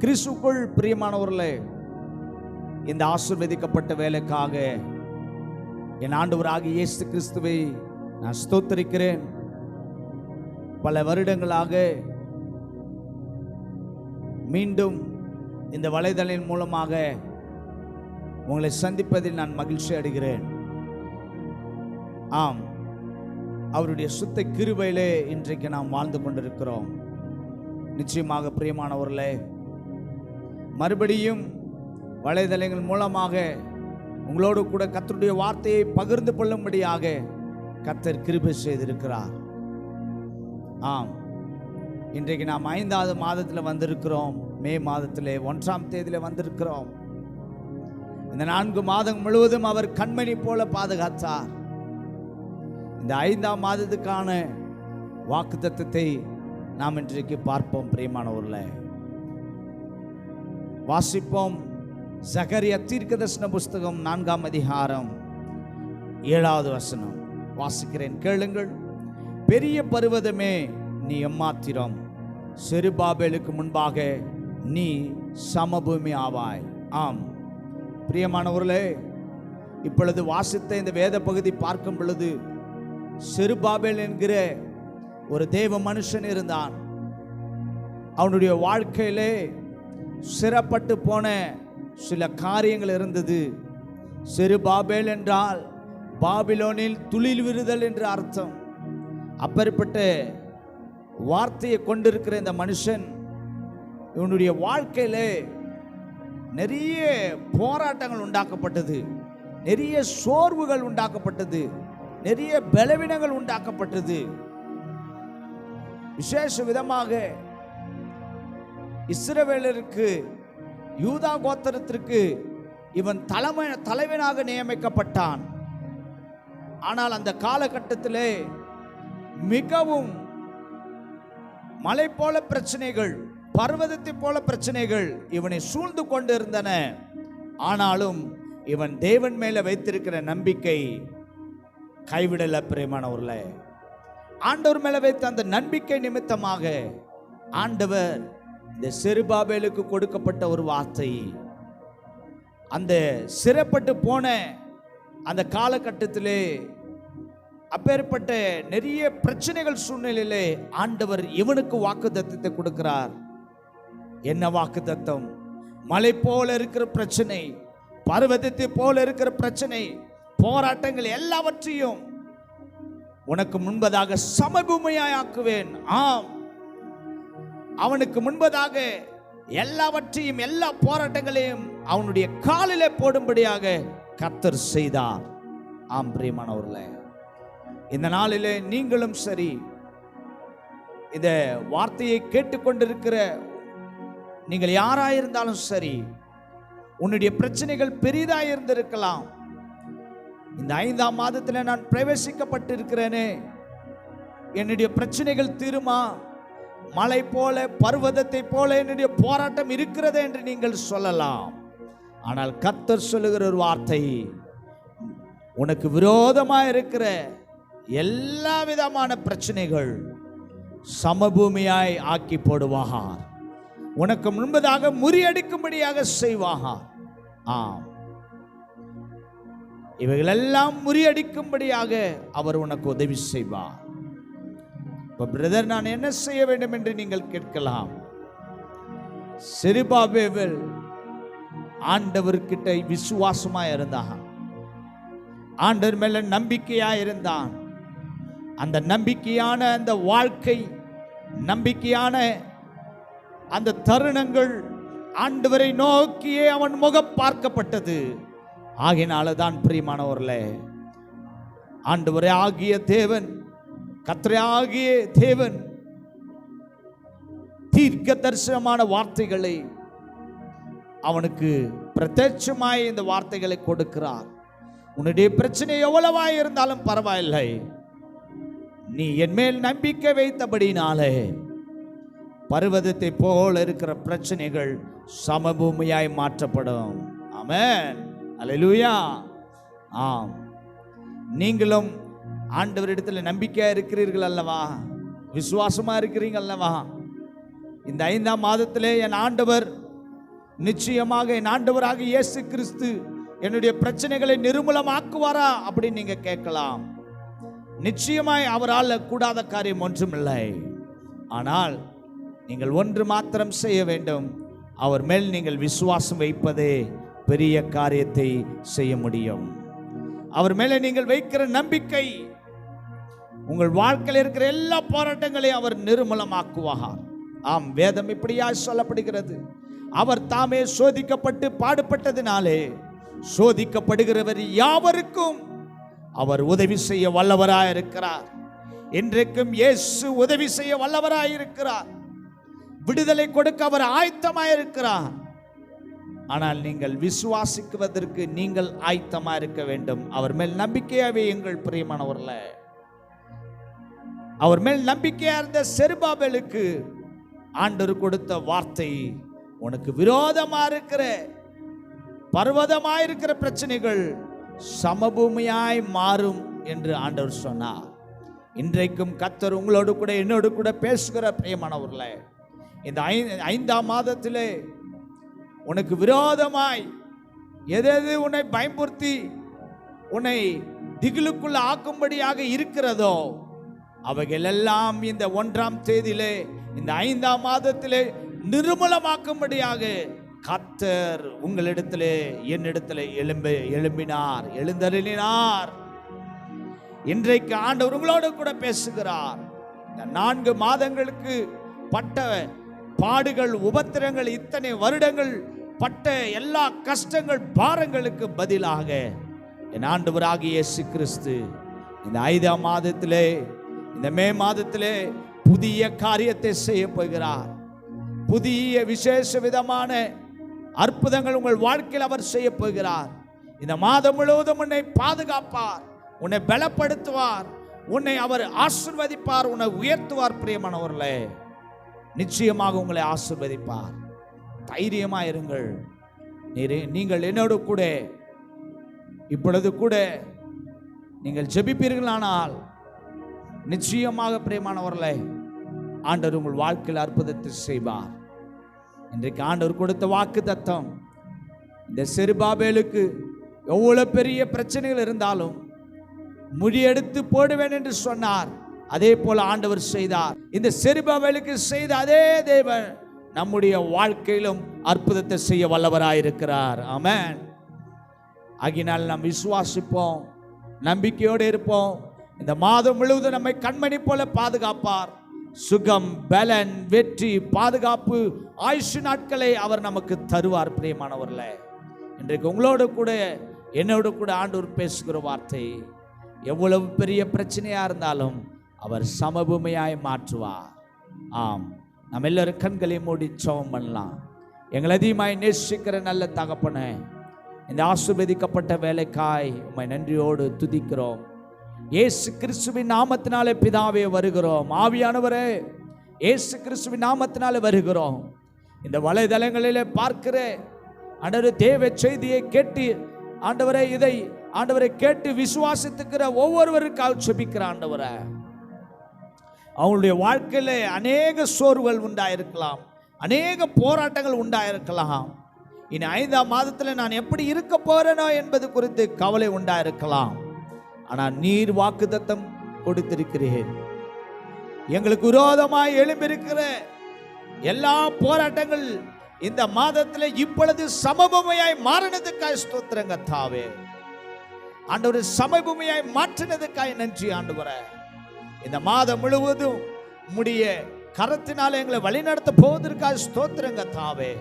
கிறிஸ்துவுக்குள் பிரியமானவர்களே, இந்த ஆசீர்வதிக்கப்பட்ட வேலைக்காக என் ஆண்டவராகிய இயேசு கிறிஸ்துவை நான் ஸ்தோத்திரிக்கிறேன். பல வருடங்களாக மீண்டும் இந்த வலைதளின் மூலமாக உங்களை சந்திப்பதில் நான் மகிழ்ச்சி அடைகிறேன். ஆம், அவருடைய சுத்த கிருபையிலே இன்றைக்கு நாம் வாழ்ந்து கொண்டிருக்கிறோம். நிச்சயமாக பிரியமானவர்களே, மறுபடியும் வலைதளங்கள் மூலமாக உங்களோடு கூட கர்த்தருடைய வார்த்தையை பகிர்ந்து கொள்ளும்படியாக கர்த்தர் கிருபை செய்திருக்கிறார். ஆம், இன்றைக்கு நாம் 5வது மாதத்தில் வந்திருக்கிறோம். மே மாதத்திலே 1ஆம் தேதியில் வந்திருக்கிறோம். இந்த 4 மாதம் முழுவதும் அவர் கண்மணி போல பாதுகாத்தார். இந்த 5ஆம் மாதத்துக்கான வாக்குத்தத்தத்தை நாம் இன்றைக்கு பார்ப்போம். பிரியமானவர்களே, வாசிப்போம். சகரியா தீர்க்கதரிசன புஸ்தகம் 4ஆம் அதிகாரம் 7வது வசனம் வாசிக்கிறேன், கேளுங்கள். பெரிய பர்வதமே நீ எம்மாத்திரம், செருபாபேலுக்கு முன்பாக நீ சமபூமி ஆவாய். ஆம் பிரியமானவர்களே, இப்பொழுது வாசித்த இந்த வேத பகுதி பார்க்கும் பொழுது செருபாபேல் என்கிற ஒரு தேவ மனுஷன் இருந்தான். அவனுடைய வாழ்க்கையிலே சிறப்பட்டு போன சில காரியங்கள் இருந்தது. செருபாபேல் என்றால் பாபிலோனில் துளிர் விடுதல் என்று அர்த்தம். அப்பேற்பட்ட வார்த்தையை கொண்டிருக்கிற இந்த மனுஷன், இவனுடைய வாழ்க்கையிலே நிறைய போராட்டங்கள் உண்டாக்கப்பட்டது, நிறைய சோர்வுகள் உண்டாக்கப்பட்டது, நிறைய பலவீனங்கள் உண்டாக்கப்பட்டது. விசேஷ விதமாக இஸ்ரவேலருக்கு, யூதா கோத்திரத்திற்கு இவன் தலைவனாக நியமிக்கப்பட்டான். ஆனால் அந்த காலகட்டத்திலே மிகவும் மலை போல பிரச்சனைகள், பர்வதத்தை போல பிரச்சனைகள் இவனை சூழ்ந்து கொண்டு இருந்தன. ஆனாலும் இவன் தேவன் மேல வைத்திருக்கிற நம்பிக்கை கைவிடல. பிரியமானவர்களே, ஆண்டவர் மேல வைத்த அந்த நம்பிக்கை நிமித்தமாக ஆண்டவர் இந்த செருபாபேலுக்கு கொடுக்கப்பட்ட ஒரு வார்த்தை, அந்த சிறைப்பட்டு போன அந்த காலகட்டத்திலே அப்பேற்பட்ட நிறைய பிரச்சனைகள் சூழ்நிலையிலே ஆண்டவர் இவனுக்கு வாக்குத்தத்தத்தை கொடுக்கிறார். என்ன வாக்குத்தத்தம்? மலை போல இருக்கிற பிரச்சனை, பர்வதத்தை போல இருக்கிற பிரச்சனை, போராட்டங்கள் எல்லாவற்றையும் உனக்கு முன்பதாக சமபூமியாய் ஆக்குவேன். ஆம், அவனுக்கு முன்பதாக எல்லாவற்றையும், எல்லா போராட்டங்களையும் அவனுடைய காலிலே போடும்படியாக கர்த்தர் செய்தார். ஆம் பிரியமானவர்களே, இந்த நாளிலே நீங்களும் சரி, இந்த வார்த்தையை கேட்டுக்கொண்டிருக்கிற நீங்கள் யாராயிருந்தாலும் சரி, உன்னுடைய பிரச்சனைகள் பெரிதாக இருந்திருக்கலாம். இந்த 5ஆம் மாதத்தில் நான் பிரவேசிக்கப்பட்டிருக்கிறேனே, என்னுடைய பிரச்சனைகள் தீருமா? மலை போல, பர்வதத்தை போல என்னுடைய போராட்டம் இருக்கிறது என்று நீங்கள் சொல்லலாம். ஆனால் கர்த்தர் சொல்லுகிற ஒரு வார்த்தை, உனக்கு விரோதமாக இருக்கிற எல்லா விதமான பிரச்சனைகள் சமபூமியாய் ஆக்கி போடுவார், உனக்கு முன்பதாக முறியடிக்கும்படியாக செய்வார். ஆம், இவைகளெல்லாம் முறியடிக்கும்படியாக அவர் உனக்கு உதவி செய்வார். பிரதர், நான் என்ன செய்ய வேண்டும் என்று நீங்கள் கேட்கலாம். செருபாபேல் ஆண்டவர்கிட்ட விசுவாசமா இருந்தான், ஆண்டவர் மேல நம்பிக்கையா இருந்தான். அந்த நம்பிக்கையான அந்த வாழ்க்கை, நம்பிக்கையான அந்த தருணங்கள் ஆண்டவரை நோக்கியே அவன் முகம் பார்க்கப்பட்டது. ஆகினால தான் பிரியமானவர்களே, ஆண்டவரே ஆகிய தேவன், கர்த்தரே ஆகிய தேவன் தீர்க்க தரிசனமான வார்த்தைகளை அவனுக்கு பிரத்யட்சமாய் இந்த வார்த்தைகளை கொடுக்கிறார். உன்னுடைய பிரச்சனை எவ்வளவாய் இருந்தாலும் பரவாயில்லை, நீ என் மேல் நம்பிக்கை வைத்தபடினாலே பர்வதத்தை போல இருக்கிற பிரச்சனைகள் சமபூமியாய் மாற்றப்படும். ஆமென், அல்லேலூயா. ஆம், நீங்களும் ஆண்டவரிடத்தில் நம்பிக்கையா இருக்கிறீர்கள் அல்லவா? விசுவாசமா இருக்கிறீங்க அல்லவா? இந்த 5ஆம் மாதத்திலே என் ஆண்டவர் நிச்சயமாக என் ஆண்டவராக இயேசு கிறிஸ்து என்னுடைய பிரச்சனைகளை நிர்மூலமாக்குவாரா அப்படின்னு நீங்க கேட்கலாம். நிச்சயமாய் அவரால் கூடாத காரியம் ஒன்றுமில்லை. ஆனால் நீங்கள் ஒன்று மாத்திரம் செய்ய வேண்டும். அவர் மேல் நீங்கள் விசுவாசம் வைப்பதே பெரிய காரியத்தை செய்ய முடியும். அவர் மேலே நீங்கள் வைக்கிற நம்பிக்கை உங்கள் வாழ்க்கையில் இருக்கிற எல்லா போராட்டங்களையும் அவர் நிர்மூலமாக்குவார். ஆம், வேதம் இப்படியா சொல்லப்படுகிறது. அவர் தாமே சோதிக்கப்பட்டு பாடுபட்டதினாலே சோதிக்கப்படுகிறவர் யாவருக்கும் அவர் உதவி செய்ய வல்லவராயிருக்கிறார். இன்றைக்கும் இயேசு உதவி செய்ய வல்லவராயிருக்கிறார். விடுதலை கொடுக்க அவர் ஆயத்தமாயிருக்கிறார். ஆனால் நீங்கள் விசுவாசிக்குவதற்கு நீங்கள் ஆயத்தமாக இருக்க வேண்டும். அவர் மேல் நம்பிக்கையாவே எங்கள் பிரியமானவர்களே, அவர் மேல் நம்பிக்கையா இருந்த செருபாபேலுக்கு ஆண்டவர் கொடுத்த வார்த்தை, உனக்கு விரோதமா இருக்கிற பர்வதமாய் இருக்கிற பிரச்சனைகள் சமபூமியாய் மாறும் என்று ஆண்டவர் சொன்னார். இன்றைக்கும் கர்த்தர் உங்களோடு கூட என்னோடு கூட பேசுகிற பிரியமானவர்களே, இந்த 5ஆம் மாதத்திலே உனக்கு விரோதமாய் எது உன்னை பயமுறுத்தி உன்னை திகிலுக்குள்ள ஆக்கும்படியாக இருக்கிறதோ அவைகள் எல்லாம் இந்த 1ஆம் தேதியிலே, இந்த 5ஆம் மாதத்திலே நிர்மூலமாக்கும்படியாக கர்த்தர் உங்களிடத்திலே என்னிடத்திலே எழுந்தருளினார். இன்றைக்கு ஆண்டவர் உங்களோடு கூட பேசுகிறார். இந்த 4 மாதங்களுக்கு பட்ட பாடுகள், உபத்திரங்கள், இத்தனை வருடங்கள் பட்ட எல்லா கஷ்டங்கள், பாரங்களுக்கு பதிலாக என் ஆண்டவராகிய இயேசு கிறிஸ்து இந்த 5ஆம் மாதத்திலே, இந்த மே மாதத்திலே புதிய காரியத்தை செய்ய போகிறார். புதிய விசேஷ விதமான அற்புதங்கள் உங்கள் வாழ்க்கையில் அவர் செய்ய போகிறார். இந்த மாதம் முழுவதும் உன்னை பாதுகாப்பார், உன்னை பலப்படுத்துவார், உன்னை அவர் ஆசீர்வதிப்பார், உன்னை உயர்த்துவார். பிரியமானவர்களே, நிச்சயமாக உங்களை ஆசீர்வதிப்பார். தைரியமாக இருங்கள். நீங்கள் என்னோடு கூட இப்பொழுது கூட நீங்கள் ஜெபிப்பீர்களானால் நிச்சயமாக பிரியமானவர்களே ஆண்டவர் உங்கள் வாழ்க்கையில் அற்புதத்தை செய்வார். இன்றைக்கு ஆண்டவர் கொடுத்த வாக்கு தத்தம், இந்த செருபாபேலுக்கு எவ்வளவு பெரிய பிரச்சனைகள் இருந்தாலும் முடியெடுத்து போடுவேன் என்று சொன்னார். அதே போல ஆண்டவர் செய்தார். இந்த செருபாபேலுக்கு செய்த அதே தேவன் நம்முடைய வாழ்க்கையிலும் அற்புதத்தை செய்ய வல்லவராயிருக்கிறார். ஆமென். ஆகினால் நாம் விசுவாசிப்போம், நம்பிக்கையோடு இருப்போம். இந்த மாதம் முழுவதும் நம்மை கண்மணி போல பாதுகாப்பார். சுகம், பலன், வெற்றி, பாதுகாப்பு, ஆயுசு நாட்களை அவர் நமக்கு தருவார். பிரியமானவர்களே, இன்றைக்கு உங்களோடு கூட என்னோடு கூட ஆண்டவர் பேசுகிற வார்த்தை, எவ்வளவு பெரிய பிரச்சனையா இருந்தாலும் அவர் சமபூமியாய் மாற்றுவார். ஆம், நம்ம எல்லாரும் கண்களை மூடி ஜெபம் பண்ணலாம். எங்களை அதிகமாய் நேசிக்கிற நல்ல தகப்பனே, இந்த ஆசீர்வதிக்கப்பட்ட வேலைக்காய் உம்மை நன்றியோடு துதிக்கிறோம். இயேசு கிறிஸ்துவின் நாமத்தினாலே பிதாவே வருகிறோம். ஆவியானவரே, இயேசு கிறிஸ்துவின் நாமத்தினாலே வருகிறோம். இந்த வலைதளங்களிலே பார்க்கிற ஆண்டவரே தேவ செய்தியை கேட்டு ஆண்டவரே, இதை ஆண்டவரை கேட்டு விசுவாசித்துக்கிற ஒவ்வொருவருக்காக ஜெபிக்கிற ஆண்டவரே, அவங்களுடைய வாழ்க்கையில அநேக சோர்வுகள் உண்டாயிருக்கலாம், அநேக போராட்டங்கள் உண்டாயிருக்கலாம். இனி 5ஆம் மாதத்தில் நான் எப்படி இருக்க போறேனோ என்பது குறித்து கவலை உண்டாயிருக்கலாம். ஆனால் நீர் வாக்குத்தத்தம் கொடுத்திருக்கிறீர். எங்களுக்கு விரோதமாய் எழும்பியிருக்கிற எல்லா போராட்டங்கள் இந்த மாதத்தில் இப்பொழுது சமபூமியாய் மாறினதுக்காய் ஸ்தோத்திரங்க தாவே. ஆண்டவரே, சமபூமியாய் மாற்றினதுக்காய் நன்றி ஆண்டவரே. இந்த மாதம் முழுவதும் உம்முடைய கரத்தினால எங்களை வழிநடத்த போவதற்காக ஸ்தோத்திரங்க தாவே.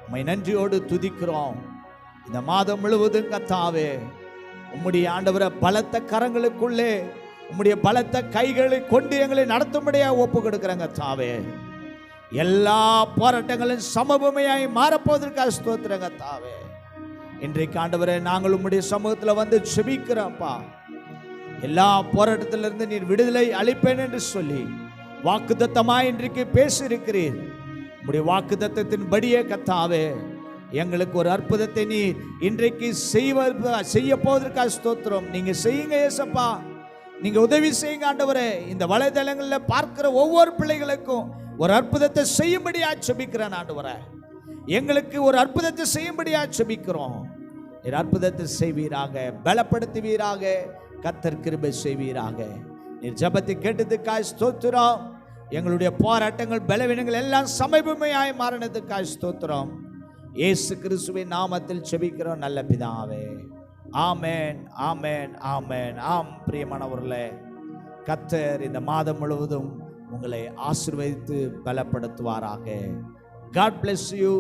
உம்மை நன்றியோடு துதிக்கிறோம். இந்த மாதம் முழுவதும் கத்தாவே உம்முடைய ஆண்டவரை பலத்த கரங்களுக்குள்ளே உம்முடைய பலத்த கைகளை கொண்டு எங்களை நடத்தும்படியாக ஒப்பு கொடுக்கிறங்க தாவே. எல்லா போராட்டங்களும் சமபூமியாய் மாறப்போவதற்காக ஸ்தோத்திரங்க தாவே. இன்றைக்கு ஆண்டவரே, நாங்கள் உம்முடைய சமூகத்தில் வந்து செபிக்கிறோம்ப்பா. எல்லா போராட்டத்திலிருந்து நீர் விடுதலை அளிப்பேன் என்று சொல்லி வாக்குத்தத்தமாய் இன்றைக்கு பேசியிருக்கிறீர். உம்முடைய வாக்குத்தத்தத்தின்படியே கத்தாவே எங்களுக்கு ஒரு அற்புதத்தை நீ இன்றைக்கு செய்ய போவதற்காக ஸ்தோத்திரம். நீங்க செய்யுங்க ஏசப்பா, நீங்க உதவி செய்யுங்க ஆண்டவரே. இந்த வலைதளங்களில் பார்க்கிற ஒவ்வொரு பிள்ளைகளுக்கும் ஒரு அற்புதத்தை செய்யும்படியா ஜெபிக்கிறேன் ஆண்டவரே. எங்களுக்கு ஒரு அற்புதத்தை செய்யும்படியா ஜெபிக்கிறோம். நீர் அற்புதத்தை செய்வீராக, பலப்படுத்துவீராக, கர்த்தர் கிருபை செய்வீராக. நீர் ஜெபத்தை கேட்டதுக்காய் ஸ்தோத்திரம். எங்களுடைய போராட்டங்கள், பலவீனங்கள் எல்லாம் சமீபமாய் மாறினதுக்காய் ஸ்தோத்திரம். இயேசு கிறிஸ்துவின் நாமத்தில் ஜெபிக்கிறோம் நல்ல பிதாவே. ஆமென், ஆமென், ஆமென். ஆம் பிரியமானவர்களே, கர்த்தர் இந்த மாதம் முழுவதும் உங்களை ஆசீர்வதித்து பலப்படுத்துவாராக. God bless you.